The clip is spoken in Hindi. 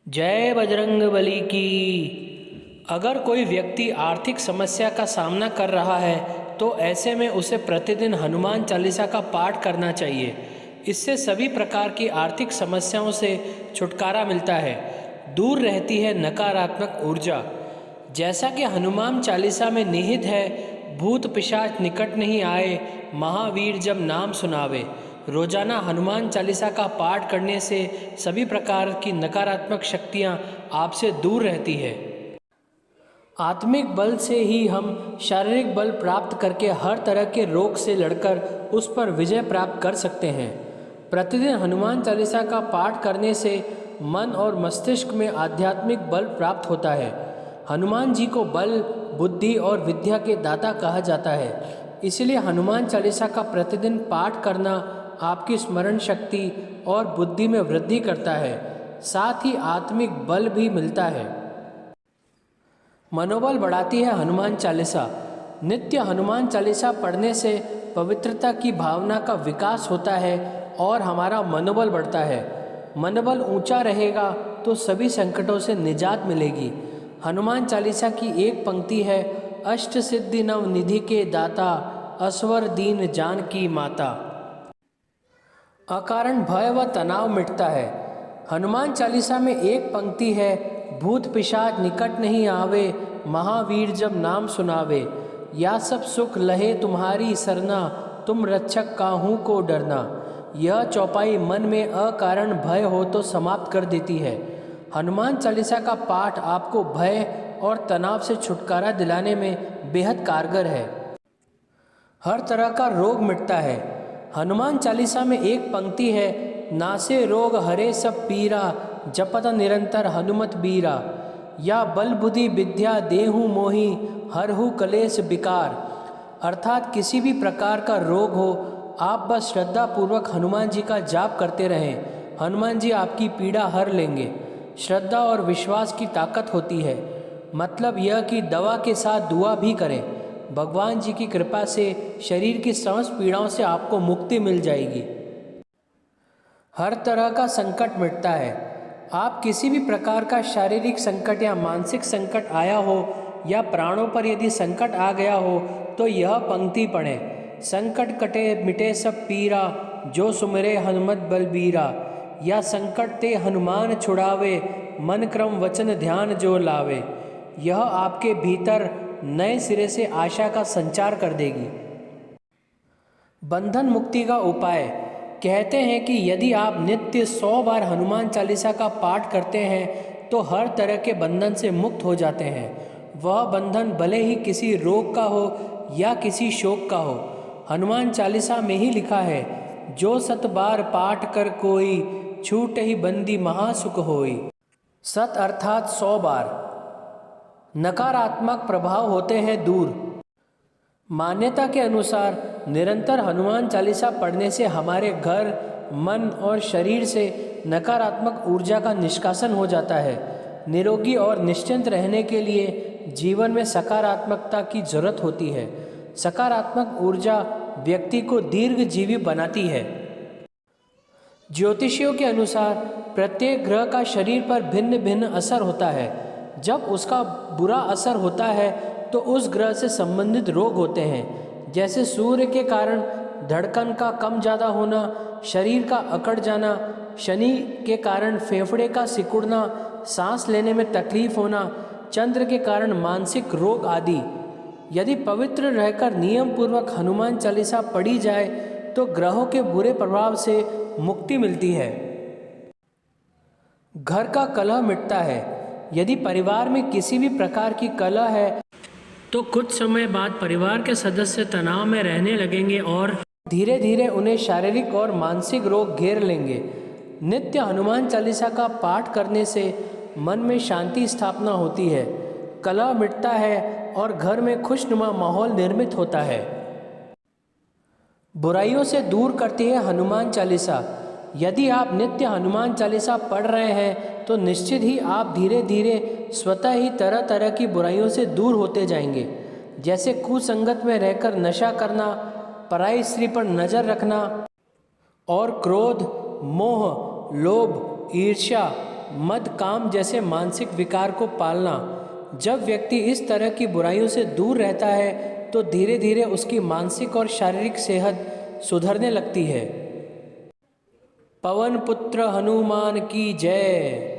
जय बजरंग बली की। अगर कोई व्यक्ति आर्थिक समस्या का सामना कर रहा है तो ऐसे में उसे प्रतिदिन हनुमान चालीसा का पाठ करना चाहिए। इससे सभी प्रकार की आर्थिक समस्याओं से छुटकारा मिलता है, दूर रहती है नकारात्मक ऊर्जा। जैसा कि हनुमान चालीसा में निहित है, भूत पिशाच निकट नहीं आए, महावीर जब नाम सुनावे। रोजाना हनुमान चालीसा का पाठ करने से सभी प्रकार की नकारात्मक शक्तियाँ आपसे दूर रहती है। आत्मिक बल से ही हम शारीरिक बल प्राप्त करके हर तरह के रोग से लड़कर उस पर विजय प्राप्त कर सकते हैं। प्रतिदिन हनुमान चालीसा का पाठ करने से मन और मस्तिष्क में आध्यात्मिक बल प्राप्त होता है। हनुमान जी को बल, बुद्धि और विद्या के दाता कहा जाता है। इसलिए हनुमान चालीसा का प्रतिदिन पाठ करना आपकी स्मरण शक्ति और बुद्धि में वृद्धि करता है, साथ ही आत्मिक बल भी मिलता है। मनोबल बढ़ाती है हनुमान चालीसा। नित्य हनुमान चालीसा पढ़ने से पवित्रता की भावना का विकास होता है और हमारा मनोबल बढ़ता है। मनोबल ऊंचा रहेगा तो सभी संकटों से निजात मिलेगी। हनुमान चालीसा की एक पंक्ति है, अष्ट सिद्धि नव निधि के दाता, असवर दीन जान की माता। अकारण भय व तनाव मिटता है। हनुमान चालीसा में एक पंक्ति है, भूत पिशाच निकट नहीं आवे, महावीर जब नाम सुनावे। या सब सुख लहे तुम्हारी सरना, तुम रक्षक काहू को डरना। यह चौपाई मन में अकारण भय हो तो समाप्त कर देती है। हनुमान चालीसा का पाठ आपको भय और तनाव से छुटकारा दिलाने में बेहद कारगर है। हर तरह का रोग मिटता है। हनुमान चालीसा में एक पंक्ति है, नासे रोग हरे सब पीरा, जपत निरंतर हनुमत बीरा। या बल बुद्धि विद्या देहु मोहि, हरहु कलेश विकार। अर्थात किसी भी प्रकार का रोग हो, आप बस श्रद्धा पूर्वक हनुमान जी का जाप करते रहें, हनुमान जी आपकी पीड़ा हर लेंगे। श्रद्धा और विश्वास की ताकत होती है। मतलब यह कि दवा के साथ दुआ भी करें। भगवान जी की कृपा से शरीर की समस्त पीड़ाओं से आपको मुक्ति मिल जाएगी। हर तरह का संकट मिटता है। आप किसी भी प्रकार का शारीरिक संकट या मानसिक संकट आया हो या प्राणों पर यदि संकट आ गया हो तो यह पंक्ति पढ़ें, संकट कटे मिटे सब पीरा, जो सुमिरे हनुमत बलबीरा। या संकट ते हनुमान छुड़ावे, मन क्रम वचन ध्यान जो लावे। यह आपके भीतर नए सिरे से आशा का संचार कर देगी। बंधन मुक्ति का उपाय। कहते हैं कि यदि आप नित्य 100 बार हनुमान चालीसा का पाठ करते हैं तो हर तरह के बंधन से मुक्त हो जाते हैं। वह बंधन भले ही किसी रोग का हो या किसी शोक का हो। हनुमान चालीसा में ही लिखा है, जो 100 बार पाठ कर कोई, छूट ही बंदी महासुख होई। 100 अर्थात 100 बार। नकारात्मक प्रभाव होते हैं दूर। मान्यता के अनुसार निरंतर हनुमान चालीसा पढ़ने से हमारे घर, मन और शरीर से नकारात्मक ऊर्जा का निष्कासन हो जाता है। निरोगी और निश्चिंत रहने के लिए जीवन में सकारात्मकता की जरूरत होती है। सकारात्मक ऊर्जा व्यक्ति को दीर्घजीवी बनाती है। ज्योतिषियों के अनुसार प्रत्येक ग्रह का शरीर पर भिन्न भिन्न असर होता है। जब उसका बुरा असर होता है तो उस ग्रह से संबंधित रोग होते हैं, जैसे सूर्य के कारण धड़कन का कम ज़्यादा होना, शरीर का अकड़ जाना, शनि के कारण फेफड़े का सिकुड़ना, सांस लेने में तकलीफ होना, चंद्र के कारण मानसिक रोग आदि। यदि पवित्र रहकर नियम पूर्वक हनुमान चालीसा पढ़ी जाए तो ग्रहों के बुरे प्रभाव से मुक्ति मिलती है। घर का कलह मिटता है। यदि परिवार में किसी भी प्रकार की कलह है तो कुछ समय बाद परिवार के सदस्य तनाव में रहने लगेंगे और धीरे धीरे उन्हें शारीरिक और मानसिक रोग घेर लेंगे। नित्य हनुमान चालीसा का पाठ करने से मन में शांति स्थापना होती है, कलह मिटता है और घर में खुशनुमा माहौल निर्मित होता है। बुराइयों से दूर करती है हनुमान चालीसा। यदि आप नित्य हनुमान चालीसा पढ़ रहे हैं तो निश्चित ही आप धीरे धीरे स्वतः ही तरह तरह की बुराइयों से दूर होते जाएंगे, जैसे कुसंगत में रहकर नशा करना, पराई स्त्री पर नज़र रखना और क्रोध, मोह, लोभ, ईर्ष्या, मद, काम जैसे मानसिक विकार को पालना। जब व्यक्ति इस तरह की बुराइयों से दूर रहता है तो धीरे धीरे उसकी मानसिक और शारीरिक सेहत सुधरने लगती है। पवन पुत्र हनुमान की जय।